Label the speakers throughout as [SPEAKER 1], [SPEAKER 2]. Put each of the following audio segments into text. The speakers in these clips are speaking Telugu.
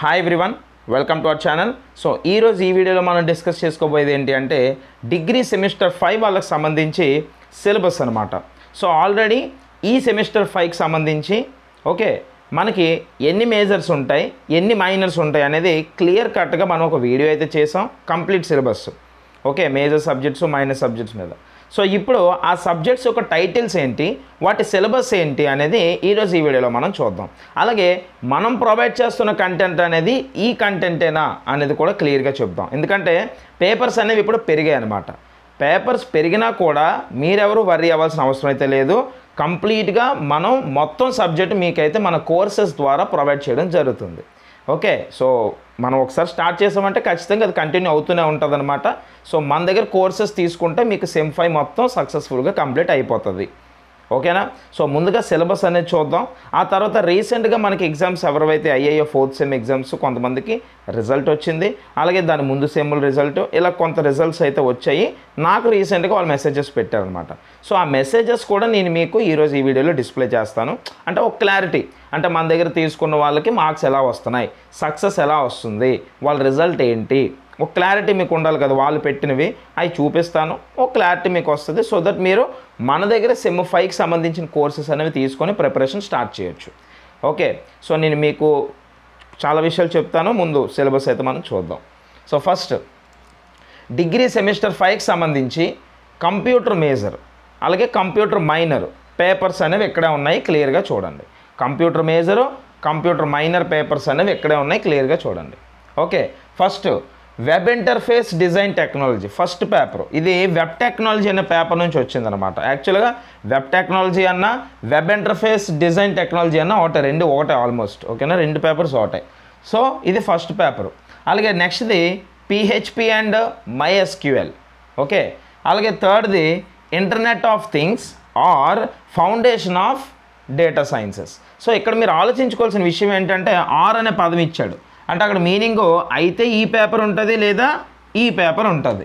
[SPEAKER 1] Hi everyone, welcome to our channel. So ఈరోజు ఈ వీడియోలో మనం డిస్కస్ చేసుకోబోయేది ఏంటి అంటే డిగ్రీ సెమిస్టర్ 5 వాళ్ళకి సంబంధించి సిలబస్ అనమాట. సో ఆల్రెడీ ఈ సెమిస్టర్ 5కి సంబంధించి ఓకే మనకి ఎన్ని మేజర్స్ ఉంటాయి, ఎన్ని మైనర్స్ ఉంటాయి అనేది క్లియర్ కట్గా మనం ఒక వీడియో అయితే చేసాం. Complete syllabus okay, major subjects minor subjects మీద. సో ఇప్పుడు ఆ సబ్జెక్ట్స్ యొక్క టైటిల్స్ ఏంటి, వాటి సిలబస్ ఏంటి అనేది ఈరోజు ఈ వీడియోలో మనం చూద్దాం. అలాగే మనం ప్రొవైడ్ చేస్తున్న కంటెంట్ అనేది ఈ కంటెంటేనా అనేది కూడా క్లియర్గా చెప్దాం. ఎందుకంటే పేపర్స్ అనేవి ఇప్పుడు పెరిగాయి అనమాట. పేపర్స్ పెరిగినా కూడా మీరెవరు వర్రీ అవ్వాల్సిన అవసరం అయితే లేదు. కంప్లీట్గా మనం మొత్తం సబ్జెక్ట్ మీకైతే మన కోర్సెస్ ద్వారా ప్రొవైడ్ చేయడం జరుగుతుంది. ఓకే, సో మనం ఒకసారి స్టార్ట్ చేసామంటే ఖచ్చితంగా అది కంటిన్యూ అవుతూనే ఉంటుంది అనమాట. సో మన దగ్గర కోర్సెస్ తీసుకుంటే మీకు సెమ్ 5 మొత్తం సక్సెస్ఫుల్గా కంప్లీట్ అయిపోతుంది. ఓకేనా? సో ముందుగా సిలబస్ అనేది చూద్దాం. ఆ తర్వాత రీసెంట్గా మనకి ఎగ్జామ్స్ ఎవరైతే అయ్యాయో 4th సెమ్ ఎగ్జామ్స్ కొంతమందికి రిజల్ట్ వచ్చింది, అలాగే దాని ముందు సెమ్ముల రిజల్ట్, ఇలా కొంత రిజల్ట్స్ అయితే వచ్చాయి. నాకు రీసెంట్గా వాళ్ళు మెసేజెస్ పెట్టారనమాట. సో ఆ మెసేజెస్ కూడా నేను మీకు ఈరోజు ఈ వీడియోలో డిస్ప్లే చేస్తాను. అంటే ఒక క్లారిటీ, అంటే మన దగ్గర తీసుకున్న వాళ్ళకి మార్క్స్ ఎలా వస్తున్నాయి, సక్సెస్ ఎలా వస్తుంది, వాళ్ళ రిజల్ట్ ఏంటి, ఒక క్లారిటీ మీకు ఉండాలి కదా. వాళ్ళు పెట్టినవి అవి చూపిస్తాను, ఒక క్లారిటీ మీకు వస్తుంది. సో దట్ మీరు మన దగ్గర సెమ్ 5కి సంబంధించిన కోర్సెస్ అనేవి తీసుకొని ప్రిపరేషన్ స్టార్ట్ చేయొచ్చు. ఓకే, సో నేను మీకు చాలా విషయాలు చెప్తాను. ముందు సిలబస్ అయితే మనం చూద్దాం. సో ఫస్ట్ డిగ్రీ సెమిస్టర్ 5కి సంబంధించి కంప్యూటర్ మేజర్ అలాగే కంప్యూటర్ మైనర్ పేపర్స్ అనేవి ఇక్కడే ఉన్నాయి, క్లియర్గా చూడండి. Computer major, computer minor papers అనేవి ఇక్కడే ఉన్నాయి, క్లియర్గా చూడండి. Okay, first web interface design technology first paper. ఇది వెబ్ టెక్నాలజీ అనే పేపర్ నుంచి వచ్చిందనమాట. యాక్చువల్గా వెబ్ టెక్నాలజీ అన్న వెబ్ ఇంటర్ఫేస్ డిజైన్ టెక్నాలజీ అన్న ఒకటే ఆల్మోస్ట్. ఓకేనా, 2 పేపర్స్ ఒకటే. సో ఇది ఫస్ట్ పేపరు. అలాగే నెక్స్ట్ది పిహెచ్పి అండ్ MySQL. ఓకే, అలాగే థర్డ్ది internet of things or foundation of data sciences. So ఇక్కడ మీరు ఆలోచించుకోవాల్సిన విషయం ఏంటంటే ఆర్ అనే పదం ఇచ్చాడు అంటే అక్కడ మీనింగ్ అయితే ఈ పేపర్ ఉంటుంది లేదా ఈ పేపర్ ఉంటుంది,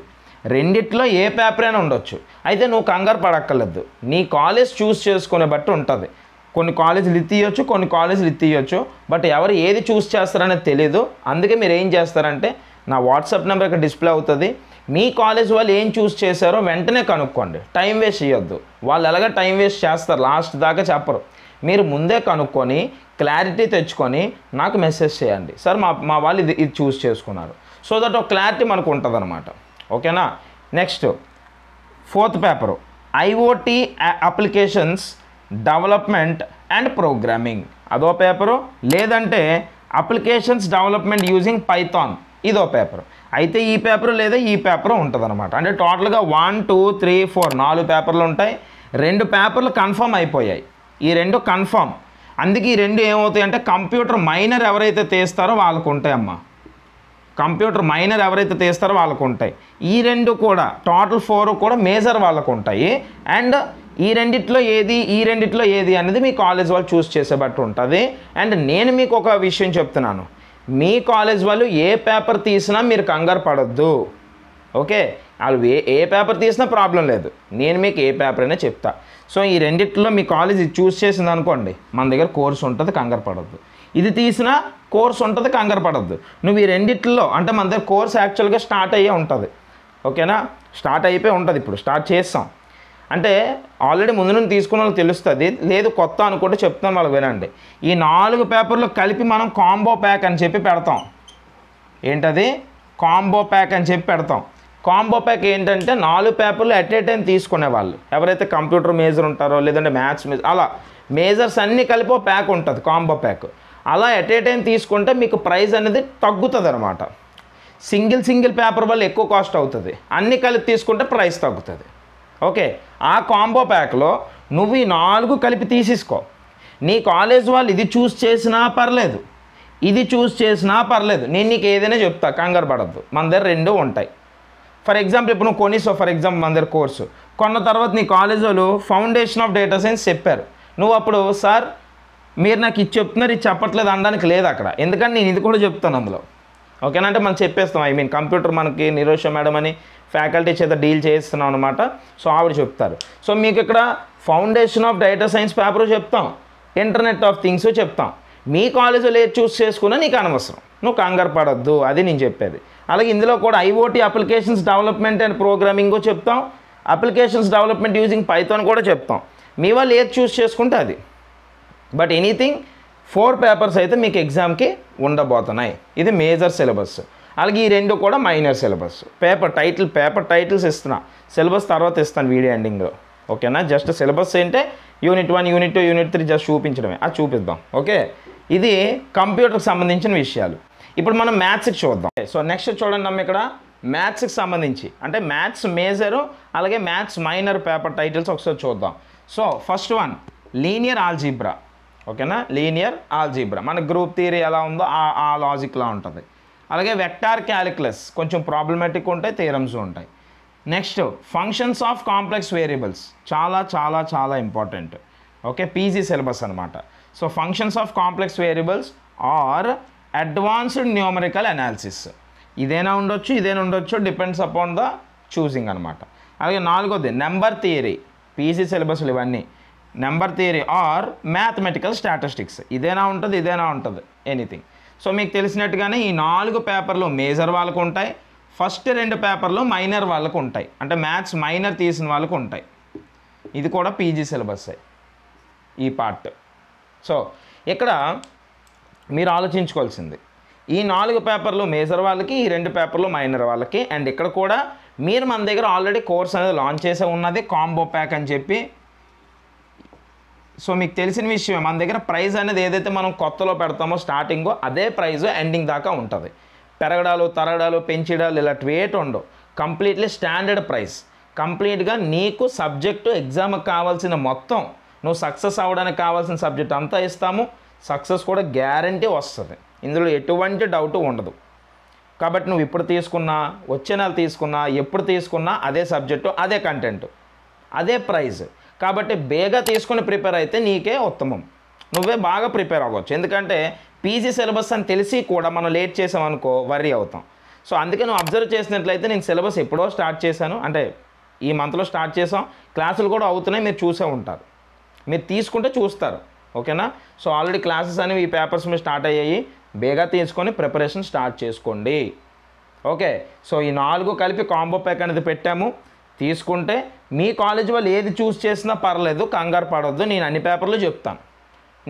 [SPEAKER 1] రెండిట్లో ఏ పేపర్ అయినా ఉండొచ్చు. అయితే నువ్వు కంగారు పడక్కర్లేదు, నీ కాలేజ్ చూస్ చేసుకునే బట్టి ఉంటుంది. కొన్ని కాలేజీలు ఇది తీయొచ్చు, కొన్ని కాలేజీలు ఇది తీయొచ్చు, బట్ ఎవరు ఏది చూస్ చేస్తారనేది తెలీదు. అందుకే మీరు ఏం చేస్తారంటే నా వాట్సాప్ నెంబర్ ఇక్కడ డిస్ప్లే అవుతుంది. మీ కాలేజ్ వాళ్ళు ఏం చూస్ చేశారో వెంటనే కనుక్కోండి, టైం వేస్ట్ చేయొద్దు. వాళ్ళు ఎలాగ టైం వేస్ట్ చేస్తారు, లాస్ట్ దాకా చెప్పరు. మీరు ముందే కనుక్కొని క్లారిటీ తెచ్చుకొని నాకు మెసేజ్ చేయండి, సార్ మా వాళ్ళు ఇది చూస్ చేసుకున్నారు. సో దట్ ఒక క్లారిటీ మనకు ఉంటుంది అనమాట. ఓకేనా? Next 4th paper IoT applications development and programming, అదో పేపరు. లేదంటే అప్లికేషన్స్ డెవలప్మెంట్ యూజింగ్ పైథాన్, ఇదో పేపరు. అయితే ఈ పేపరు లేదా ఈ పేపరు ఉంటుంది అనమాట. అంటే టోటల్గా 1 2 3 4 4 పేపర్లు ఉంటాయి. 2 పేపర్లు కన్ఫర్మ్ అయిపోయాయి, ఈ 2 కన్ఫర్మ్. అందుకే ఈ 2 ఏమవుతాయి అంటే కంప్యూటర్ మైనర్ ఎవరైతే తీస్తారో వాళ్ళకు ఉంటాయి అమ్మ. కంప్యూటర్ మైనర్ ఎవరైతే తీస్తారో వాళ్ళకు ఉంటాయి. ఈ 2 కూడా టోటల్ 4 కూడా మేజర్ వాళ్ళకు ఉంటాయి. అండ్ ఈ రెండిట్లో ఏది అనేది మీ కాలేజ్ వాళ్ళు చూస్ చేసే బట్టి ఉంటుంది. అండ్ నేను మీకు ఒక విషయం చెప్తున్నాను, మీ కాలేజ్ వాళ్ళు ఏ పేపర్ తీసినా మీరు కంగారు పడొద్దు. ఓకే, వాళ్ళు ఏ పేపర్ తీసినా ప్రాబ్లం లేదు, నేను మీకు ఏ పేపర్ అయినా చెప్తా. సో ఈ రెండిట్లో మీ కాలేజ్ ఇది చూస్ చేసింది అనుకోండి, మన దగ్గర కోర్స్ ఉంటుంది, కంగారు పడొద్దు. ఇది తీసినా కోర్స్ ఉంటుంది, కంగారు పడొద్దు. నువ్వు ఈ రెండిట్లో అంటే మన దగ్గర కోర్స్ యాక్చువల్గా స్టార్ట్ అయ్యే ఉంటుంది. ఓకేనా, స్టార్ట్ అయిపోయి ఉంటుంది, ఇప్పుడు స్టార్ట్ చేస్తాం. అంటే ఆల్రెడీ ముందు నుండి తీసుకున్న వాళ్ళకి తెలుస్తుంది, లేదు కొత్త అనుకుంటే చెప్తాను వాళ్ళకి వినండి. ఈ 4 పేపర్లు కలిపి మనం కాంబో ప్యాక్ అని చెప్పి పెడతాం. ఏంటది? కాంబో ప్యాక్ అని చెప్పి పెడతాం. కాంబో ప్యాక్ ఏంటంటే 4 పేపర్లు అట్ ఏ టైం తీసుకునే వాళ్ళు ఎవరైతే కంప్యూటర్ మేజర్ ఉంటారో లేదంటే మ్యాథ్స్ మేజర్, అలా మేజర్స్ అన్నీ కలిపి ప్యాక్ ఉంటుంది కాంబో ప్యాక్. అలా అట్ ఏ టైం తీసుకుంటే మీకు ప్రైస్ అనేది తగ్గుతుంది అనమాట. సింగిల్ పేపర్ వల్ల ఎక్కువ కాస్ట్ అవుతుంది, అన్నీ కలిపి తీసుకుంటే ప్రైస్ తగ్గుతుంది. ఓకే, ఆ కాంబో ప్యాక్లో నువ్వు ఈ 4 కలిపి తీసేసుకో. నీ కాలేజ్ వాళ్ళు ఇది చూస్ చేసినా పర్లేదు, ఇది చూస్ చేసినా పర్లేదు, నేను నీకు ఏదైనా చెప్తా, కంగారు పడద్దు. మన దగ్గర 2 ఉంటాయి. ఫర్ ఎగ్జాంపుల్ ఇప్పుడు నువ్వు కొనిస్తావు, ఫర్ ఎగ్జాంపుల్ మన దగ్గర కోర్సు కొన్న తర్వాత నీ కాలేజ్ వాళ్ళు ఫౌండేషన్ ఆఫ్ డేటా సైన్స్ చెప్పారు. నువ్వు అప్పుడు సార్ మీరు నాకు ఇది చెప్తున్నారు, ఇది చెప్పట్లేదు అనడానికి లేదు అక్కడ, ఎందుకంటే నేను ఇది కూడా చెప్తాను అందులో. ఓకేనా, అంటే మనం చెప్పేస్తాం. కంప్యూటర్ మనకి నిరోష మేడం అని ఫ్యాకల్టీ చేత డీల్ చేస్తున్నాం అనమాట. సో ఆవిడ చెప్తారు. సో మీకు ఇక్కడ foundation of data science paper చెప్తాం, ఇంటర్నెట్ ఆఫ్ థింగ్స్ చెప్తాం. మీ కాలేజీలో ఏది చూస్ చేసుకున్నా నీకు అనవసరం, నువ్వు కంగారు పడొద్దు, అది నేను చెప్పేది. అలాగే ఇందులో కూడా IoT applications development and programming చెప్తాం, అప్లికేషన్స్ డెవలప్మెంట్ యూజింగ్ పైథాన్ కూడా చెప్తాం. మీ వాళ్ళు ఏది చూస్ చేసుకుంటే అది. బట్ ఎనీథింగ్ 4 పేపర్స్ అయితే మీకు ఎగ్జామ్కి ఉండబోతున్నాయి. ఇది మేజర్ సిలబస్. అలాగే ఈ 2 కూడా మైనర్ సిలబస్. పేపర్ టైటిల్స్ ఇస్తున్నా, సిలబస్ తర్వాత ఇస్తాను వీడియో ఎండింగ్లో. ఓకేనా? జస్ట్ సిలబస్ ఏంటంటే యూనిట్ 1, యూనిట్ 2, యూనిట్ 3 జస్ట్ చూపించడమే, అది చూపిద్దాం. ఓకే, ఇది కంప్యూటర్కి సంబంధించిన విషయాలు. ఇప్పుడు మనం మ్యాథ్స్కి చూద్దాం. సో నెక్స్ట్ చూడండి అమ్మ, ఇక్కడ మ్యాథ్స్కి సంబంధించి అంటే మ్యాథ్స్ మేజరు అలాగే మ్యాథ్స్ మైనర్ పేపర్ టైటిల్స్ ఒకసారి చూద్దాం. So first one linear algebra. ఓకేనా? లీనియర్ ఆల్జీబ్రా మన గ్రూప్ థియరీ ఎలా ఉందో ఆ లాజిక్లా ఉంటుంది. అలాగే వెక్టార్ క్యాలిక్యులస్ కొంచెం ప్రాబ్లమాటిక్ ఉంటాయి, థియరమ్స్ ఉంటాయి. Next functions of complex variables చాలా చాలా చాలా ఇంపార్టెంట్. ఓకే, పీజీ సిలబస్ అనమాట. So functions of complex variables or advanced numerical analysis. ఇదేనా ఉండొచ్చు, డిపెండ్స్ అపాన్ ద చూసింగ్ అనమాట. అలాగే 4వది నెంబర్ థియరీ, పీజీ సిలబస్లు ఇవన్నీ. Number theory are mathematical statistics, ఇదేనా ఉంటుంది ఎనీథింగ్. సో మీకు తెలిసినట్టుగానే ఈ 4 పేపర్లు మేజర్ వాళ్ళకు ఉంటాయి, ఫస్ట్ 2 పేపర్లు మైనర్ వాళ్ళకు ఉంటాయి, అంటే మ్యాథ్స్ మైనర్ తీసిన వాళ్ళకు ఉంటాయి. ఇది కూడా పీజీ సిలబస్ ఈ పార్ట్. సో ఇక్కడ మీరు ఆలోచించుకోవాల్సింది ఈ 4 పేపర్లు మేజర్ వాళ్ళకి, ఈ 2 పేపర్లు మైనర్ వాళ్ళకి. అండ్ ఇక్కడ కూడా మీరు మన దగ్గర ఆల్రెడీ కోర్స్ అనేది లాంచ్ చేసే ఉన్నది, కాంబో ప్యాక్ అని చెప్పి. సో మీకు తెలిసిన విషయం, మన దగ్గర ప్రైస్ అనేది ఏదైతే మనం కొత్తలో పెడతామో స్టార్టింగో అదే ప్రైస్ ఎండింగ్ దాకా ఉంటుంది. పెరగడాలు, తరగడాలు, పెంచడాలు ఇలాంటి వేట్ ఉండవు. Completely standard price. కంప్లీట్గా నీకు సబ్జెక్టు ఎగ్జామ్కి కావాల్సిన మొత్తం, నువ్వు సక్సెస్ అవ్వడానికి కావాల్సిన సబ్జెక్ట్ అంతా ఇస్తాము. సక్సెస్ కూడా గ్యారంటీ వస్తుంది, ఇందులో ఎటువంటి డౌట్ ఉండదు. కాబట్టి నువ్వు ఇప్పుడు తీసుకున్నా, వచ్చే నెల తీసుకున్నా, ఎప్పుడు తీసుకున్నా అదే సబ్జెక్టు, అదే కంటెంట్, అదే ప్రైజ్. కాబట్టి బేగా తీసుకుని ప్రిపేర్ అయితే నీకే ఉత్తమం, నువ్వే బాగా ప్రిపేర్ అవ్వచ్చు. ఎందుకంటే పీజీ సిలబస్ అని తెలిసి కూడా మనం లేట్ చేసామనుకో వర్రీ అవుతాం. సో అందుకే నువ్వు అబ్జర్వ్ చేసినట్లయితే నేను సిలబస్ ఎప్పుడో స్టార్ట్ చేశాను, అంటే ఈ మంత్లో స్టార్ట్ చేసాం, క్లాసులు కూడా అవుతున్నాయి, మీరు చూసే ఉంటారు, మీరు తీసుకుంటే చూస్తారు. ఓకేనా? సో ఆల్రెడీ క్లాసెస్ అనేవి ఈ పేపర్స్ మీద స్టార్ట్ అయ్యాయి, బేగా తీసుకొని ప్రిపరేషన్ స్టార్ట్ చేసుకోండి. ఓకే, సో ఈ 4 కలిపి కాంబో ప్యాక్ అనేది పెట్టాము. తీసుకుంటే మీ కాలేజ్ వాళ్ళు ఏది చూస్ చేసినా పర్లేదు, కంగారు పడవద్దు, నేను అన్ని పేపర్లు చెప్తాను.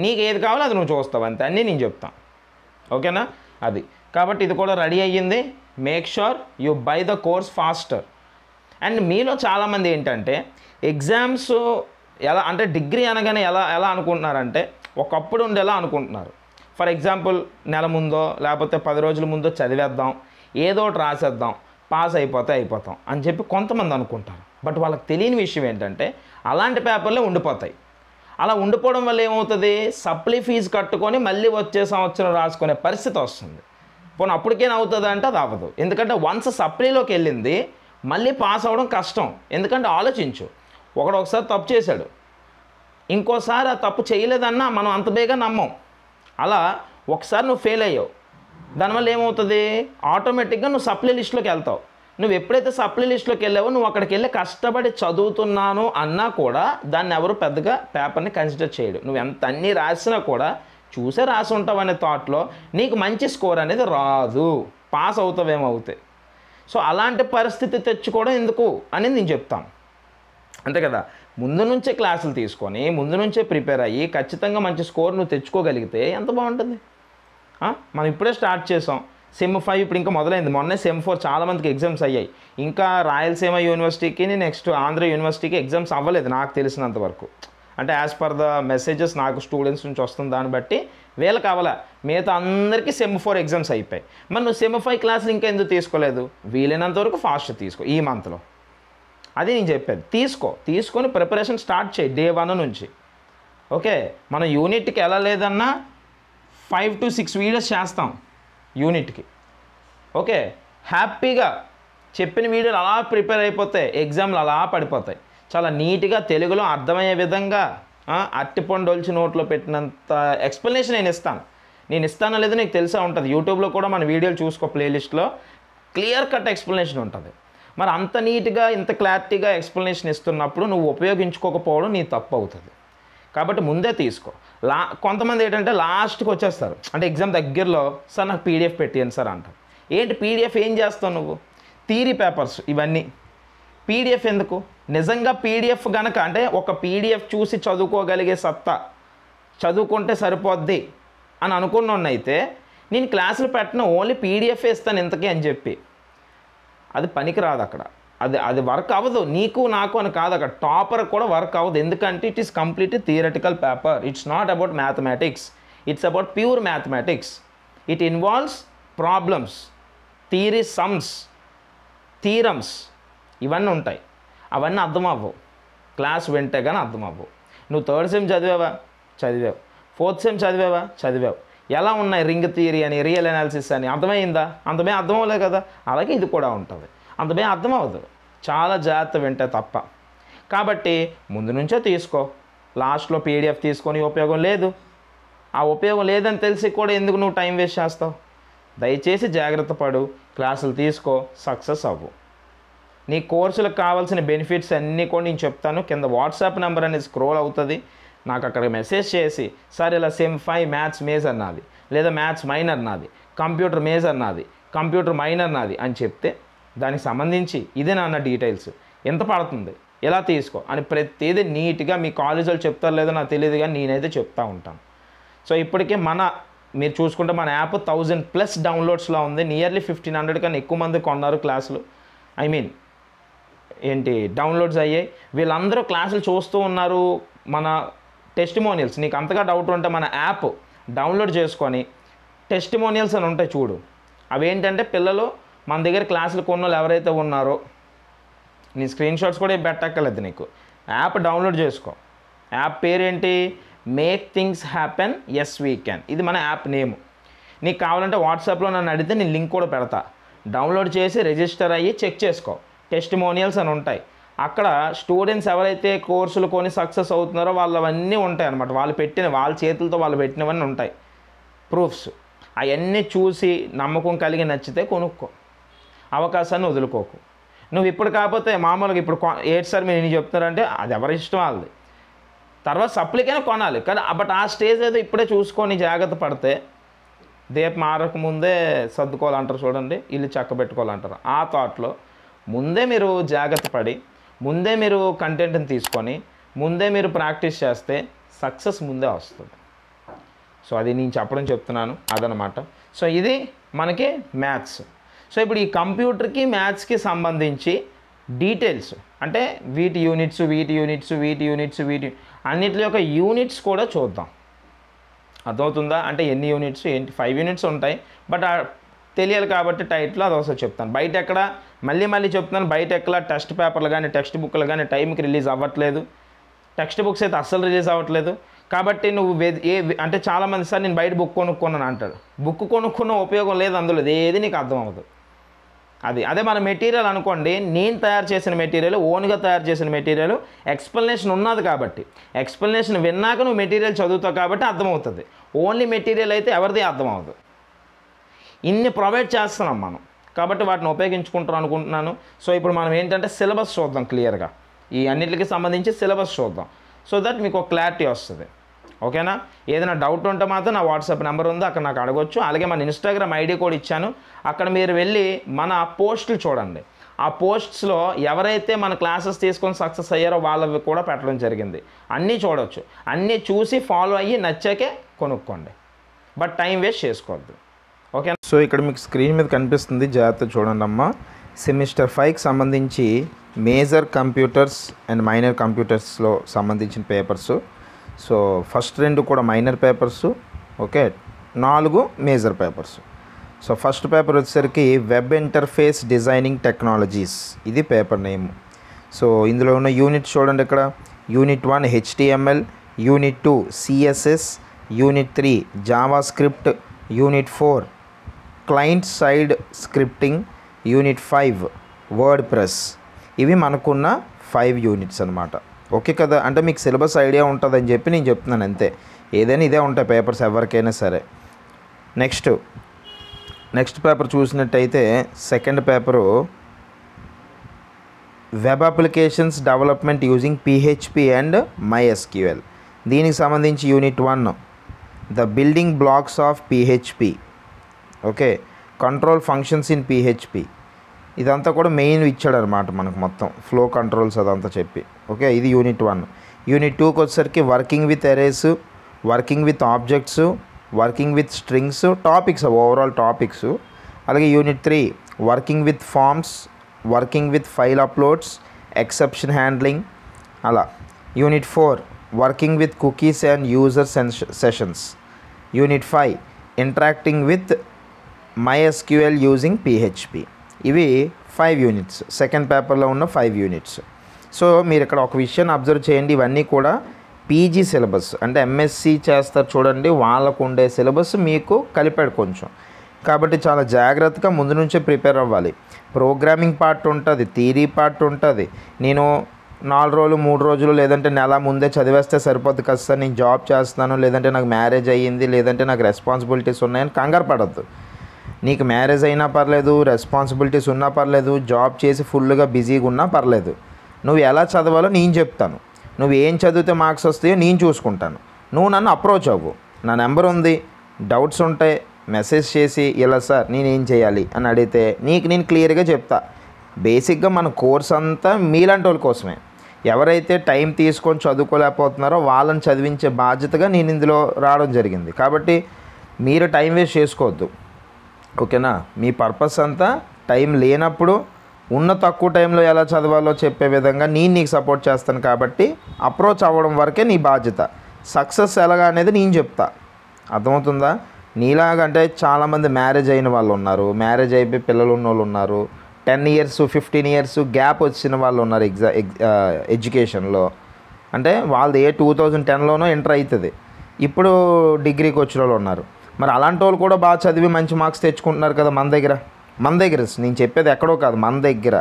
[SPEAKER 1] నీకు ఏది కావాలో అది నువ్వు చూస్తావు, అంతే, అన్నీ నేను చెప్తాను. ఓకేనా? అది కాబట్టి ఇది కూడా రెడీ అయ్యింది. Make sure you buy the course faster. And మీలో చాలామంది ఏంటంటే ఎగ్జామ్స్ ఎలా అంటే డిగ్రీ అనగానే ఎలా అనుకుంటున్నారంటే ఒకప్పుడు ఉండేలా అనుకుంటున్నారు. ఫర్ ఎగ్జాంపుల్ నెల ముందో లేకపోతే 10 రోజుల ముందో చదివేద్దాం, ఏదో ఒకటి రాసేద్దాం, పాస్ అయిపోతాం అని చెప్పి కొంతమంది అనుకుంటారు. బట్ వాళ్ళకి తెలియని విషయం ఏంటంటే అలాంటి పేపర్లే ఉండిపోతాయి. అలా ఉండిపోవడం వల్ల ఏమవుతుంది, సప్లీ ఫీజు కట్టుకొని మళ్ళీ వచ్చే సంవత్సరం రాసుకునే పరిస్థితి వస్తుంది. పోనీ అప్పటికేం అవుతుంది అంటే అది అవ్వదు. ఎందుకంటే వన్స్ సప్లీలోకి వెళ్ళింది మళ్ళీ పాస్ అవ్వడం కష్టం. ఎందుకంటే ఆలోచించు, ఒకసారి తప్పు చేశాడు, ఇంకోసారి ఆ తప్పు చేయలేదన్నా మనం అంత బేగా నమ్మం. అలా ఒకసారి నువ్వు ఫెయిల్ అయ్యావు, దానివల్ల ఏమవుతుంది, ఆటోమేటిక్గా నువ్వు సప్లీ లిస్టులోకి వెళ్తావు. నువ్వు ఎప్పుడైతే సప్లీ లిస్టులోకి వెళ్ళావో నువ్వు అక్కడికి వెళ్ళి కష్టపడి చదువుతున్నాను అన్నా కూడా దాన్ని ఎవరు పెద్దగా పేపర్ని కన్సిడర్ చేయడు. నువ్వు ఎంత అన్నీ రాసినా కూడా చూసే రాసి ఉంటావు అనే థాట్లో నీకు మంచి స్కోర్ అనేది రాదు, పాస్ అవుతావేమవుతాయి. సో అలాంటి పరిస్థితి తెచ్చుకోవడం ఎందుకు అనేది నేను చెప్తాను, అంతే కదా. ముందు నుంచే క్లాసులు తీసుకొని ముందు నుంచే ప్రిపేర్ అయ్యి ఖచ్చితంగా మంచి స్కోర్ నువ్వు తెచ్చుకోగలిగితే ఎంత బాగుంటుంది. మనం ఇప్పుడే స్టార్ట్ చేసాం, సెమ్ 5 ఇప్పుడు ఇంకా మొదలైంది. మొన్నే సెమ్ 4 చాలామందికి ఎగ్జామ్స్ అయ్యాయి. ఇంకా రాయలసీమ యూనివర్సిటీకి నెక్స్ట్ ఆంధ్ర యూనివర్సిటీకి ఎగ్జామ్స్ అవ్వలేదు నాకు తెలిసినంత వరకు. అంటే యాజ్ పర్ ద మెసేజెస్ నాకు స్టూడెంట్స్ నుంచి వస్తుంది, దాన్ని బట్టి వీళ్ళకి అవ్వలే, మిగతా అందరికీ సెమ్ 4 ఎగ్జామ్స్ అయిపోయాయి. మరి నువ్వు సెమ్ 5 క్లాసులు ఇంకా ఎందుకు తీసుకోలేదు? వీలైనంత వరకు ఫాస్ట్ తీసుకో ఈ మంత్లో, అది నేను చెప్పేది. తీసుకొని ప్రిపరేషన్ స్టార్ట్ చేయి డే 1 నుంచి. ఓకే, మనం యూనిట్కి ఎలా లేదన్నా 5 to 6 వీడియోస్ చేస్తాం యూనిట్కి. ఓకే, హ్యాపీగా చెప్పిన వీడియోలు అలా ప్రిపేర్ అయిపోతే ఎగ్జామ్లు అలా పడిపోతాయి. చాలా నీట్గా తెలుగులో అర్థమయ్యే విధంగా అట్టిపండు ఒలిచి నోట్లో పెట్టినంత ఎక్స్ప్లెనేషన్ నేను ఇస్తానో లేదో నీకు తెలిసే ఉంటుంది. యూట్యూబ్లో కూడా మన వీడియోలు చూసుకో, ప్లేలిస్ట్లో క్లియర్ కట్ ఎక్స్ప్లెనేషన్ ఉంటుంది. మరి అంత నీట్గా ఇంత క్లారిటీగా ఎక్స్ప్లెనేషన్ ఇస్తున్నప్పుడు నువ్వు ఉపయోగించుకోకపోవడం నీ తప్పు అవుతుంది. కాబట్టి ముందే తీసుకో. కొంతమంది ఏంటంటే లాస్ట్కి వచ్చేస్తారు, అంటే ఎగ్జామ్ దగ్గరలో సార్ నాకు పీడిఎఫ్ పెట్టియండి సార్ అంటారు. ఏంటి పీడిఎఫ్ ఏం చేస్తావు నువ్వు? థియరీ పేపర్స్ ఇవన్నీ, పీడిఎఫ్ ఎందుకు? నిజంగా పీడిఎఫ్ కనుక అంటే ఒక పీడిఎఫ్ చూసి చదువుకోగలిగే సత్తా, చదువుకుంటే సరిపోద్ది అని అనుకున్నోన్నైతే నేను క్లాసులు పెట్టను, ఓన్లీ పీడిఎఫ్ ఇస్తాను ఇంతకీ అని చెప్పి, అది పనికి రాదు అక్కడ. అది వర్క్ అవ్వదు, నీకు నాకు అని కాదు, అక్కడ టాపర్ కూడా వర్క్ అవ్వదు. ఎందుకంటే it is completely theoretical paper. It's not about mathematics, it's about pure mathematics. It involves problems, theory sums, theorems ఇవన్నీ ఉంటాయి. అవన్నీ అర్థం అవ్వవు, క్లాస్ వింటే కానీ అర్థం అవ్వవు. నువ్వు థర్డ్ సెమ్ చదివావా? చదివావు. ఫోర్త్ సెమ్ చదివావా? చదివావు. ఎలా ఉన్నాయి రింగ్ థియరీ అని, రియల్ అనాలిసిస్ అని, అర్థమైందా? అంతమే అర్థం అవ్వలేదు కదా. అలాగే ఇది కూడా ఉంటుంది, అంతమే అర్థం అవ్వదు, చాలా జాగ్రత్త వింటే తప్ప. కాబట్టి ముందు నుంచే తీసుకో, లాస్ట్లో పీడిఎఫ్ తీసుకొని ఉపయోగం లేదు. ఆ ఉపయోగం లేదని తెలిసి కూడా ఎందుకు నువ్వు టైం వేస్ట్ చేస్తావు? దయచేసి జాగ్రత్త పడు, క్లాసులు తీసుకో, సక్సెస్ అవ్వు. నీ కోర్సులకు కావాల్సిన బెనిఫిట్స్ అన్నీ కూడా నేను చెప్తాను. కింద వాట్సాప్ నెంబర్ అనేది స్క్రోల్ అవుతుంది, నాకు అక్కడ మెసేజ్ చేసి సార్ ఇలా సెమ్ 5 మ్యాథ్స్ మేజర్ నాది, లేదా మ్యాథ్స్ మైనర్ నాది, కంప్యూటర్ మేజర్ నాది, కంప్యూటర్ మైనర్ నాది అని చెప్తే దానికి సంబంధించి ఇదే నాన్న డీటెయిల్స్, ఎంత పడుతుంది, ఎలా తీసుకో అని ప్రతిదీ నీట్గా మీ కాలేజీలో చెప్తారు లేదో నాకు తెలియదు, కానీ నేనైతే చెప్తూ ఉంటాను. సో ఇప్పటికే మీరు చూసుకుంటే మన యాప్ 1000+ డౌన్లోడ్స్లో ఉంది. నియర్లీ 1500 కన్నా ఎక్కువ మంది కొన్నారు క్లాసులు, డౌన్లోడ్స్ అయ్యాయి. వీళ్ళందరూ క్లాసులు చూస్తూ ఉన్నారు. మన టెస్టిమోనియల్స్, నీకు అంతగా డౌట్ ఉంటే మన యాప్ డౌన్లోడ్ చేసుకొని టెస్టిమోనియల్స్ అని ఉంటాయి చూడు, అవేంటంటే పిల్లలు మన దగ్గర క్లాసులు కొన్నోళ్ళు ఎవరైతే ఉన్నారో, నీ స్క్రీన్ షాట్స్ కూడా పెట్టక్కర్లేదు, నీకు యాప్ డౌన్లోడ్ చేసుకో. యాప్ పేరేంటి? Make things happen as we can. ఇది మన యాప్ నేమ్. నీకు కావాలంటే వాట్సాప్లో నన్ను అడిగితే నేను లింక్ కూడా పెడతా. డౌన్లోడ్ చేసి రిజిస్టర్ అయ్యి చెక్ చేసుకో. టెస్టిమోనియల్స్ అని ఉంటాయి, అక్కడ స్టూడెంట్స్ ఎవరైతే కోర్సులు కొని సక్సెస్ అవుతున్నారో వాళ్ళవన్నీ ఉంటాయి అన్నమాట. వాళ్ళ చేతులతో వాళ్ళు పెట్టినవన్నీ ఉంటాయి ప్రూఫ్స్. అవన్నీ చూసి నమ్మకం కలిగి నచ్చితే కొనుక్కో, అవకాశాన్ని వదులుకోకు. నువ్వు ఇప్పుడు కాకపోతే మామూలుగా ఇప్పుడు ఏంటి సార్ మీరు ఎన్ని చెప్తున్నారంటే అది ఎవరి ఇష్టం వాళ్ళది, తర్వాత సప్లికైనా కొనాలి కానీ. బట్ ఆ స్టేజ్ ఏదో ఇప్పుడే చూసుకొని జాగ్రత్త పడితే దీపం మారకముందే సర్దుకోవాలంటారు చూడండి, ఇల్లు చక్క పెట్టుకోవాలంటారు. ఆ థాట్లో ముందే మీరు జాగ్రత్త పడి, ముందే మీరు కంటెంట్ని తీసుకొని, ముందే మీరు ప్రాక్టీస్ చేస్తే సక్సెస్ ముందే వస్తుంది. సో అది నేను చెప్తున్నాను అదనమాట. సో ఇది మనకి మ్యాథ్స్. సో ఇప్పుడు ఈ కంప్యూటర్కి మ్యాథ్స్కి సంబంధించి డీటెయిల్స్ అంటే వీటి యూనిట్స్ అన్నిటి యొక్క యూనిట్స్ కూడా చూద్దాం. అర్థమవుతుందా? అంటే ఎన్ని యూనిట్స్ ఏంటి? 5 యూనిట్స్ ఉంటాయి, బట్ తెలియాలి కాబట్టి టైట్లో అది ఒకసారి చెప్తాను. బయట ఎక్కడ మళ్ళీ చెప్తున్నాను, బయట ఎక్కడ టెస్ట్ పేపర్లు కానీ టెక్స్ట్ బుక్లు కానీ టైంకి రిలీజ్ అవ్వట్లేదు, టెక్స్ట్ బుక్స్ అయితే అస్సలు రిలీజ్ అవ్వట్లేదు. కాబట్టి నువ్వు అంటే చాలామంది సార్ నేను బయట బుక్ కొనుక్కున్నాను అంటాడు. బుక్ కొనుక్కున్న ఉపయోగం లేదు, అందులో ఏది నీకు అర్థం అవ్వదు. అదే మన మెటీరియల్ అనుకోండి, నేను తయారు చేసిన మెటీరియల్, ఓన్గా తయారు చేసిన మెటీరియల్, ఎక్స్ప్లెనేషన్ ఉన్నది కాబట్టి, ఎక్స్ప్లెనేషన్ విన్నాక నువ్వు మెటీరియల్ చదువుతావు కాబట్టి అర్థమవుతుంది. ఓన్లీ మెటీరియల్ అయితే ఎవరిది అర్థం అవ్వదు. ఇన్ని ప్రొవైడ్ చేస్తున్నాం మనం, కాబట్టి వాటిని ఉపయోగించుకుంటాం అనుకుంటున్నాను. సో ఇప్పుడు మనం ఏంటంటే సిలబస్ చూద్దాం క్లియర్గా, ఈ అన్నిటికి సంబంధించి సిలబస్ చూద్దాం, సో దట్ మీకు ఒక క్లారిటీ వస్తుంది. ఓకేనా? ఏదైనా డౌట్ ఉంటే మాత్రం నా వాట్సాప్ నెంబర్ ఉంది, అక్కడ నాకు అడగొచ్చు. అలాగే మన ఇన్స్టాగ్రామ్ ఐడి కూడా ఇచ్చాను, అక్కడ మీరు వెళ్ళి మన పోస్టులు చూడండి. ఆ పోస్ట్స్లో ఎవరైతే మన క్లాసెస్ తీసుకొని సక్సెస్ అయ్యారో వాళ్ళవి కూడా పెట్టడం జరిగింది. అన్నీ చూడవచ్చు, అన్నీ చూసి ఫాలో అయ్యి నచ్చాకే కొనుక్కోండి, బట్ టైం వేస్ట్ చేసుకోవద్దు. ఓకే. సో ఇక్కడ మీకు స్క్రీన్ మీద కనిపిస్తుంది, జాగ్రత్త చూడండి అమ్మా. సెమిస్టర్ 5కి సంబంధించి మేజర్ కంప్యూటర్స్ అండ్ మైనర్ కంప్యూటర్స్లో సంబంధించిన పేపర్సు. సో ఫస్ట్ 2 కూడా minor papers, okay, 4 major papers. So first paper వచ్చేసరికి వెబ్ ఇంటర్ఫేస్ డిజైనింగ్ టెక్నాలజీస్, ఇది పేపర్ నేమ్. సో ఇందులో ఉన్న యూనిట్ చూడండి, ఇక్కడ unit 1 HTML, unit 2 CSS, unit 3 JavaScript, unit 4 client side scripting, unit 5 WordPress. ఇవి మనకున్న 5 యూనిట్స్ అనమాట. ఓకే కదా? అంటే మీకు సిలబస్ ఐడియా ఉంటుందని చెప్పి నేను చెప్తున్నాను అంతే, ఏదైనా ఇదే ఉంటాయి పేపర్స్ ఎవరికైనా సరే. నెక్స్ట్ పేపర్ చూసినట్టయితే second paper web applications development using PHP and MySQL. దీనికి సంబంధించి unit 1 the building blocks of PHP. Okay, control functions in PHP. ఇదంతా కూడా మెయిన్ ఇచ్చాడు అనమాట మనకు, మొత్తం ఫ్లో కంట్రోల్స్ అదంతా చెప్పి. ఓకే, ఇది యూనిట్ 1. యూనిట్ 2కి వచ్చేసరికి working with arrays, working with objects, working with strings, topics, overall topics. అలాగే unit 3 working with forms, working with file uploads, exception handling. అలా unit 4 working with cookies and user sessions. Unit 5 interacting with MySQL using PHP. ఇవి 5 యూనిట్స్, సెకండ్ పేపర్లో ఉన్న 5 యూనిట్స్. సో మీరు ఇక్కడ ఒక విషయాన్ని అబ్జర్వ్ చేయండి, ఇవన్నీ కూడా పీజీ సిలబస్, అంటే ఎంఎస్సి చేస్తారు చూడండి, వాళ్ళకు ఉండే సిలబస్ మీకు కలిపాడు కొంచెం. కాబట్టి చాలా జాగ్రత్తగా ముందు నుంచే ప్రిపేర్ అవ్వాలి. ప్రోగ్రామింగ్ పార్ట్ ఉంటుంది, థియరీ పార్ట్ ఉంటుంది. నేను 4 రోజులు 3 రోజులు లేదంటే నెల ముందే చదివేస్తే సరిపోద్ది కదా సార్, నేను జాబ్ చేస్తున్నాను, లేదంటే నాకు మ్యారేజ్ అయ్యింది, లేదంటే నాకు రెస్పాన్సిబిలిటీస్ ఉన్నాయని కంగారు పడద్దు. నీకు మ్యారేజ్ అయినా పర్లేదు, రెస్పాన్సిబిలిటీస్ ఉన్నా పర్లేదు, జాబ్ చేసి ఫుల్గా బిజీగా ఉన్నా పర్లేదు, నువ్వు ఎలా చదవాలో నేను చెప్తాను. నువ్వు ఏం చదివితే మార్క్స్ వస్తాయో నేను చూసుకుంటాను. నువ్వు నన్ను అప్రోచ్ అవ్వు, నా నెంబర్ ఉంది, డౌట్స్ ఉంటాయి మెసేజ్ చేసి ఇలా సార్ నేను ఏం చేయాలి అని అడిగితే నీకు నేను క్లియర్గా చెప్తా. బేసిక్గా మన కోర్స్ అంతా మీలాంటి వాళ్ళ కోసమే. ఎవరైతే టైం తీసుకొని చదువుకోలేకపోతున్నారో వాళ్ళని చదివించే బాధ్యతగా నేను ఇందులో రావడం జరిగింది. కాబట్టి మీరు టైం వేస్ట్ చేసుకోవద్దు, ఓకేనా. మీ పర్పస్ అంతా టైం లేనప్పుడు ఉన్న తక్కువ టైంలో ఎలా చదవాలో చెప్పే విధంగా నేను నీకు సపోర్ట్ చేస్తాను. కాబట్టి అప్రోచ్ అవ్వడం వరకే నీ బాధ్యత. సక్సెస్ ఎలాగా అనేది నేను చెప్తా, అర్థమవుతుందా. నీలాగంటే చాలామంది మ్యారేజ్ అయిన వాళ్ళు ఉన్నారు, మ్యారేజ్ అయిపోయి పిల్లలు ఉన్న వాళ్ళు ఉన్నారు, 10 years 15 years గ్యాప్ వచ్చిన వాళ్ళు ఉన్నారు ఎడ్యుకేషన్లో. అంటే వాళ్ళది 2010లోనో ఎంటర్ అవుతుంది, ఇప్పుడు డిగ్రీకి వచ్చిన వాళ్ళు ఉన్నారు. మరి అలాంటి వాళ్ళు కూడా బాగా చదివి మంచి మార్క్స్ తెచ్చుకుంటున్నారు కదా మన దగ్గర. నేను చెప్పేది ఎక్కడో కాదు, మన దగ్గర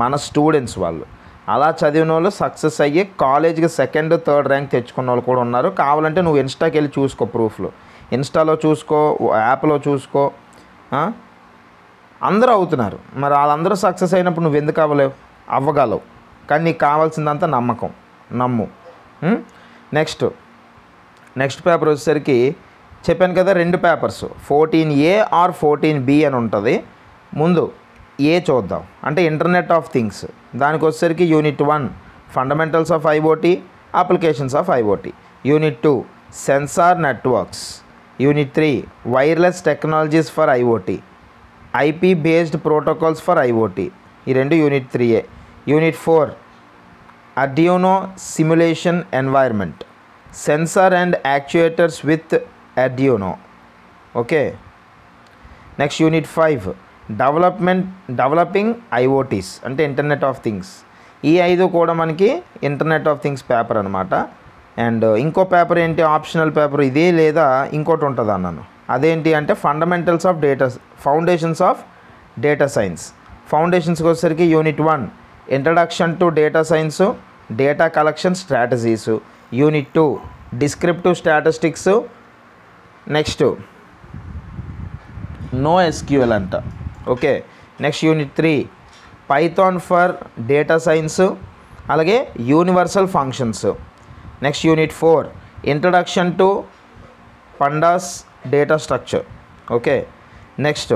[SPEAKER 1] మన స్టూడెంట్స్ వాళ్ళు. అలా చదివిన వాళ్ళు సక్సెస్ అయ్యి కాలేజ్కి 2nd 3rd ర్యాంక్ తెచ్చుకున్న వాళ్ళు కూడా ఉన్నారు. కావాలంటే నువ్వు ఇన్స్టాకి వెళ్ళి చూసుకో, ప్రూఫ్లు ఇన్స్టాలో చూసుకో, యాప్లో చూసుకో, అందరూ అవుతున్నారు. మరి వాళ్ళందరూ సక్సెస్ అయినప్పుడు నువ్వు ఎందుకు అవ్వలేవు? అవ్వగలవు, కానీ నీకు కావాల్సిందంతా నమ్మకం, నమ్ము. నెక్స్ట్ పేపర్ వచ్చేసరికి చెప్పాను కదా 2 పేపర్స్, 14A ఆర్ 14B అని ఉంటుంది. ముందు ఏ చూద్దాం, అంటే ఇంటర్నెట్ ఆఫ్ థింగ్స్. దానికి వచ్చేసరికి unit 1 fundamentals of IoT, applications of IoT. Unit 2 sensor networks. Unit 3 wireless technologies for IoT, IP based protocols for IoT. ఈ 2 unit 3A. Unit 4 Arduino simulation environment, sensor and actuators with Arduino. Okay, next unit 5 developing IoTs, అంటే ఇంటర్నెట్ ఆఫ్ థింగ్స్. ఈ 5 కూడా మనకి ఇంటర్నెట్ ఆఫ్ థింగ్స్ పేపర్ అనమాట. అండ్ ఇంకో పేపర్ ఏంటి, ఆప్షనల్ పేపర్, ఇదే లేదా ఇంకోటి ఉంటుంది అన్నాను. అదేంటి అంటే fundamentals of data, foundations of data science. ఫౌండేషన్స్కి వచ్చేసరికి unit 1 introduction to data science, data collection strategies. Unit 2 descriptive statistics. Next NoSQL అంట. Okay, next unit 3 Python for data science, అలాగే universal functions. Next unit 4 introduction to pandas data structure. Okay, next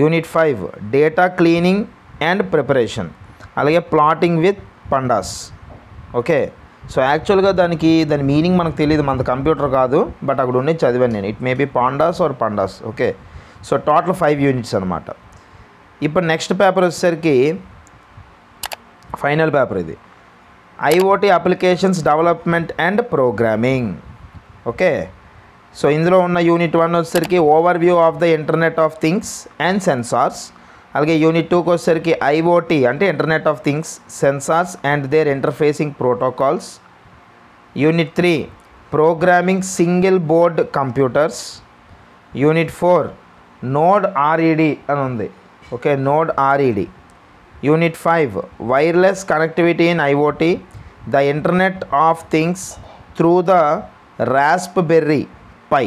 [SPEAKER 1] unit 5 data cleaning and preparation, అలాగే plotting with pandas. Okay, so యాక్చువల్గా దాని మీనింగ్ మనకు తెలియదు, మన కంప్యూటర్ కాదు, బట్ అక్కడ ఉండి చదివాను నేను. It may be pandas or pandas. Okay, so total 5 units అనమాట. ఇప్పుడు నెక్స్ట్ పేపర్ వచ్చేసరికి ఫైనల్ పేపర్ ఇది, IOT applications development and programming. Okay, so ఇందులో ఉన్న యూనిట్ 1 వచ్చేసరికి overview of the internet of things and sensors. అలాగే యూనిట్ 2కి వచ్చేసరికి ఐఓటీ అంటే internet of things, sensors and their interfacing protocols. Unit 3 programming single board computers. Unit 4 node RED అని ఉంది. Okay, node RED. Unit 5 wireless connectivity in IoT, the internet of things through the Raspberry Pi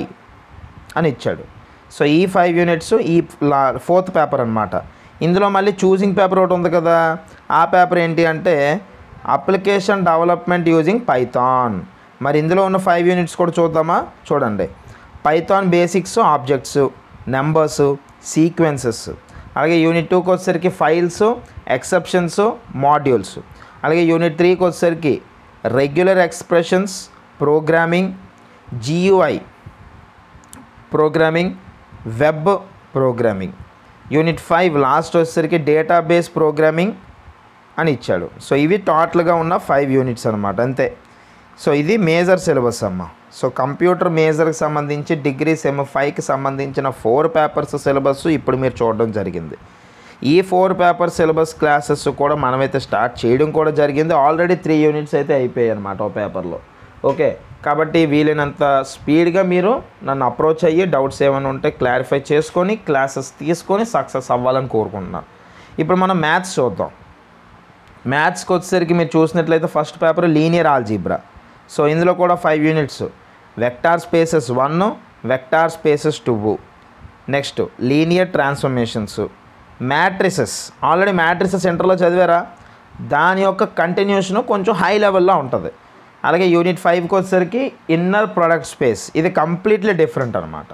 [SPEAKER 1] అని ఇచ్చాడు. సో ఈ 5 యూనిట్స్ ఈ 4th పేపర్ అనమాట. ఇందులో మళ్ళీ చూసింగ్ పేపర్ ఒకటి ఉంది కదా, ఆ పేపర్ ఏంటి అంటే అప్లికేషన్ డెవలప్మెంట్ యూజింగ్ పైథాన్. మరి ఇందులో ఉన్న 5 యూనిట్స్ కూడా చూద్దామా? చూడండి. Python basics, objects, numbers, sequences. అలాగే యూనిట్ 2కి వచ్చేసరికి ఫైల్స్, ఎక్సెప్షన్స్, మాడ్యూల్స్. అలాగే యూనిట్ 3కి వచ్చేసరికి regular expressions, programming, GUI programming, web programming. Unit 5 last వచ్చేసరికి డేటాబేస్ ప్రోగ్రామింగ్ అని ఇచ్చాడు. సో ఇవి టోటల్గా ఉన్న 5 యూనిట్స్ అనమాట, అంతే. సో ఇది మేజర్ సిలబస్ అమ్మ. సో కంప్యూటర్ మేజర్కి సంబంధించి డిగ్రీ సెమ్ 5కి సంబంధించిన 4 పేపర్స్ సిలబస్ ఇప్పుడు మీరు చూడడం జరిగింది. ఈ 4 పేపర్ సిలబస్ క్లాసెస్ కూడా మనమైతే స్టార్ట్ చేయడం కూడా జరిగింది. ఆల్రెడీ 3 యూనిట్స్ అయితే అయిపోయాయి అనమాట ఒక పేపర్లో. ఓకే, కాబట్టి వీలైనంత స్పీడ్గా మీరు నన్ను అప్రోచ్ అయ్యి డౌట్స్ ఏమైనా ఉంటే క్లారిఫై చేసుకొని క్లాసెస్ తీసుకొని సక్సెస్ అవ్వాలని కోరుకుంటున్నాను. ఇప్పుడు మనం మ్యాథ్స్ చూద్దాం. మ్యాథ్స్కి వచ్చేసరికి మీరు చూసినట్లయితే first paper linear algebra. So ఇందులో కూడా 5 units. Vector spaces 1, vector spaces 2, next linear transformations, matrices. Already matrices సెంటర్లో చదివారా? దాని యొక్క కంటిన్యూషన్ కొంచెం హై లెవెల్లో ఉంటుంది. అలాగే యూనిట్ 5కి వచ్చేసరికి ఇన్నర్ ప్రొడక్ట్ స్పేస్. ఇది కంప్లీట్లీ డిఫరెంట్ అనమాట.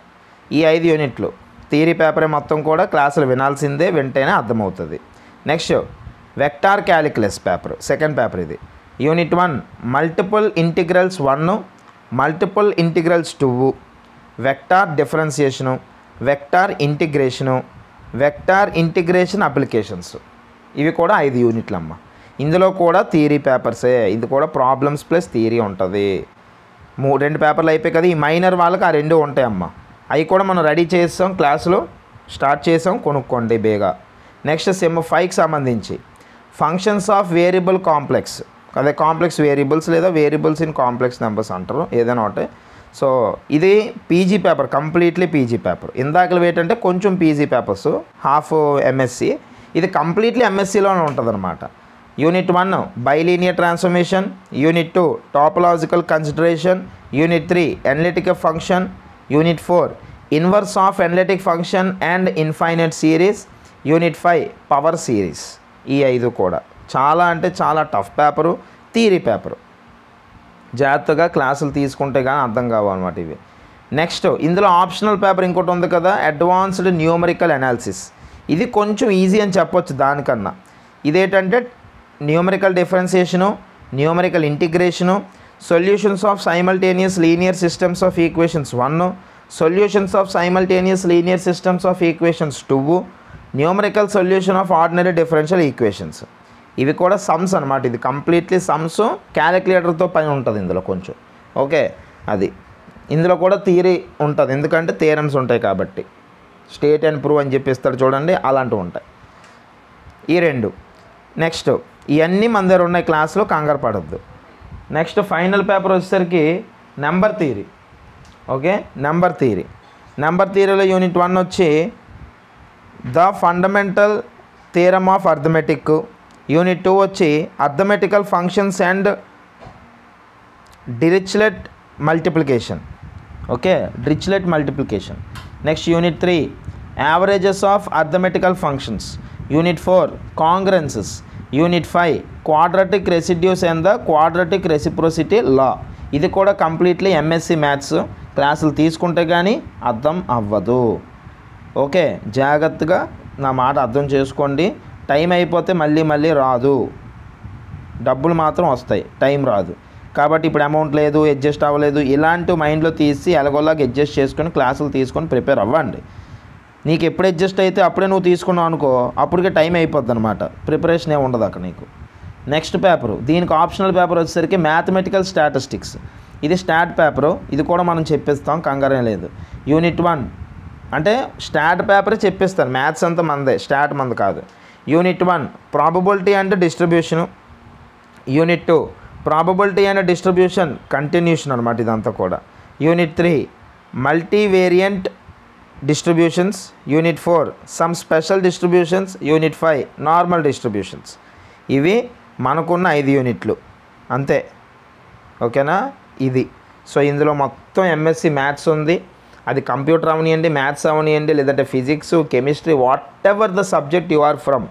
[SPEAKER 1] ఈ 5 యూనిట్లు థియరీ పేపరే మొత్తం కూడా క్లాసులు వినాల్సిందే, వింటేనే అర్థమవుతుంది. Next vector calculus paper, second paper ఇది. Unit 1 multiple integrals 1, multiple integrals 2, vector differentiation, vector integration, vector integration applications. ఇవి కూడా 5 యూనిట్లు అమ్మ. ఇందులో కూడా థియరీ పేపర్సే. ఇది కూడా ప్రాబ్లమ్స్ ప్లస్ థియరీ ఉంటుంది. 2 పేపర్లు అయిపోయి కదా. ఈ మైనర్ వాళ్ళకి ఆ 2 ఉంటాయమ్మ. అవి కూడా మనం రెడీ చేస్తాం, క్లాసులో స్టార్ట్ చేసాం, కొనుక్కోండి బేగా. నెక్స్ట్ సెమ్ 5కి సంబంధించి ఫంక్షన్స్ ఆఫ్ వేరియబుల్ కాంప్లెక్స్, అదే కాంప్లెక్స్ వేరియబుల్స్ లేదా వేరియబుల్స్ ఇన్ కాంప్లెక్స్ నెంబర్స్ అంటారు, ఏదైనా ఒకటి. సో ఇది PG paper, completely PG paper. ఇందాకలు ఏంటంటే కొంచెం పీజీ పేపర్స్, హాఫ్ ఎంఎస్సి. ఇది కంప్లీట్లీ ఎంఎస్సిలోనే ఉంటుంది అనమాట. Unit 1 bilinear transformation, unit 2 topological consideration, unit 3 analytic function, unit 4 inverse of analytic function and infinite series, unit 5 power series. ఈ 5 కూడా చాలా అంటే చాలా టఫ్ పేపరు, థియరీ పేపరు. జాగ్రత్తగా క్లాసులు తీసుకుంటే కానీ అర్థం కావన్నమాట ఇవి. నెక్స్ట్ ఇందులో ఆప్షనల్ పేపర్ ఇంకోటి ఉంది కదా, అడ్వాన్స్డ్ న్యూమరికల్ అనాలిసిస్. ఇది కొంచెం ఈజీ అని చెప్పొచ్చు దానికన్నా. ఇదేంటంటే numerical differentiation, numerical integration, solutions of simultaneous linear systems of equations 1, solutions of simultaneous linear systems of equations 2, numerical solution of ordinary differential equations. ఇవి కూడా సమ్స్ అనమాట. ఇది కంప్లీట్లీ సమ్స్, క్యాలిక్యులేటర్తో పని ఉంటుంది ఇందులో కొంచెం. ఓకే, అది ఇందులో కూడా థియరీ ఉంటుంది, ఎందుకంటే థియరమ్స్ ఉంటాయి కాబట్టి. స్టేట్ అండ్ ప్రూవ్ అని చెప్పిస్తాడు చూడండి, అలాంటివి ఉంటాయి ఈ 2. నెక్స్ట్ ఇవన్నీ మన దగ్గర ఉన్నాయి క్లాస్లో, కంగారు పడద్దు. నెక్స్ట్ ఫైనల్ పేపర్ వచ్చేసరికి number theory. Okay, number theory. Number థియరీలో యూనిట్ 1 వచ్చి the fundamental theorem of arithmetic, unit 2 వచ్చి arithmetical functions and Dirichlet multiplication. Okay, Dirichlet multiplication. Next unit 3 averages of arithmetical functions, unit 4 congruences, unit 5 quadratic residues and the quadratic reciprocity law. ఇది కూడా కంప్లీట్లీ ఎంఎస్సి మ్యాథ్స్. క్లాసులు తీసుకుంటే కానీ అర్థం అవ్వదు. ఓకే, జాగ్రత్తగా నా మాట అర్థం చేసుకోండి. టైం అయిపోతే మళ్ళీ రాదు, డబ్బులు మాత్రం వస్తాయి, టైం రాదు. కాబట్టి ఇప్పుడు అమౌంట్ లేదు, అడ్జస్ట్ అవ్వలేదు, ఇలాంటి మైండ్లో తీసి ఎలాగోలాగా అడ్జస్ట్ చేసుకొని క్లాసులు తీసుకొని ప్రిపేర్ అవ్వండి. నీకు ఎప్పుడు అడ్జస్ట్ అయితే అప్పుడే నువ్వు తీసుకున్నావు అనుకో, అప్పటికే టైం అయిపోద్ది అనమాట, ప్రిపరేషన్ ఏమి ఉండదు అక్కడ నీకు. నెక్స్ట్ పేపరు, దీనికి ఆప్షనల్ పేపర్ వచ్చేసరికి మ్యాథమెటికల్ స్టాటిస్టిక్స్. ఇది స్టాట్ పేపరు, ఇది కూడా మనం చెప్పిస్తాం, కంగారే లేదు. యూనిట్ 1 అంటే స్టాట్ పేపరే చెప్పిస్తాను, మ్యాథ్స్ అంతా మందే, స్టాట్ మంది కాదు. Unit 1 probability and distribution, unit 2 probability and distribution continuation అనమాట ఇదంతా కూడా. Unit 3 multivariate distributions, unit 4 some special distributions, unit 5 normal distributions. ఇవి మనకున్న 5 యూనిట్లు అంతే. ఓకేనా, ఇది. సో ఇందులో మొత్తం ఎంఎస్సి మ్యాథ్స్ ఉంది. అది కంప్యూటర్ అవనియండి, మ్యాథ్స్ అవనియండి, లేదంటే physics, chemistry, whatever the subject you are from.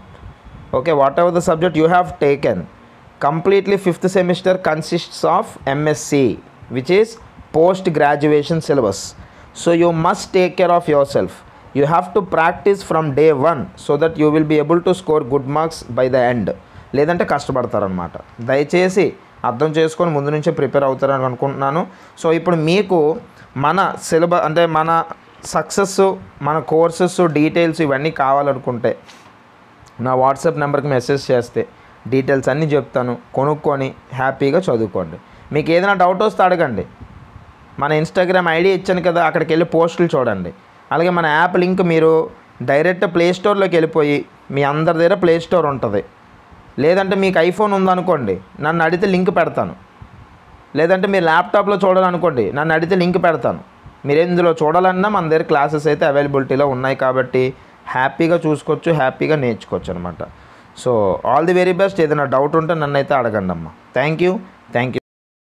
[SPEAKER 1] Okay, whatever the subject you have taken, completely 5th semester consists of MSc. which is post graduation syllabus. So you must take care of yourself. You have to practice from day 1 so that you will be able to score good marks by the end. లేదంటే కష్టపడతారనమాట. దయచేసి అర్థం చేసుకొని ముందు నుంచే ప్రిపేర్ అవుతారని అనుకుంటున్నాను. సో ఇప్పుడు మీకు మన సిలబస్ అంటే మన సక్సెస్, మన కోర్సెస్ డీటెయిల్స్ ఇవన్నీ కావాలనుకుంటే నా వాట్సాప్ నెంబర్కి మెసేజ్ చేస్తే డీటెయిల్స్ అన్నీ చెప్తాను. కొనుక్కొని హ్యాపీగా చదువుకోండి. మీకు ఏదైనా డౌట్ వస్తే అడగండి. మన ఇన్స్టాగ్రామ్ ఐడి ఇచ్చాను కదా, అక్కడికి వెళ్ళి పోస్టులు చూడండి. అలాగే మన యాప్ లింక్ మీరు డైరెక్ట్ ప్లే స్టోర్లోకి వెళ్ళిపోయి, మీ అందరి దగ్గర ప్లే స్టోర్ ఉంటుంది. లేదంటే మీకు ఐఫోన్ ఉందనుకోండి, నన్ను అడిగితే లింక్ పెడతాను. లేదంటే మీరు ల్యాప్టాప్లో చూడాలనుకోండి, నన్ను అడిగితే లింక్ పెడతాను. మీరు ఇందులో చూడాలన్నా మన దగ్గర క్లాసెస్ అయితే అవైలబిలిటీలో ఉన్నాయి కాబట్టి హ్యాపీగా చూసుకోవచ్చు, హ్యాపీగా నేర్చుకోవచ్చు అనమాట. So all the very best. ఏదైనా డౌట్ ఉంటే నన్ను అయితే అడగండి అమ్మా. Thank you.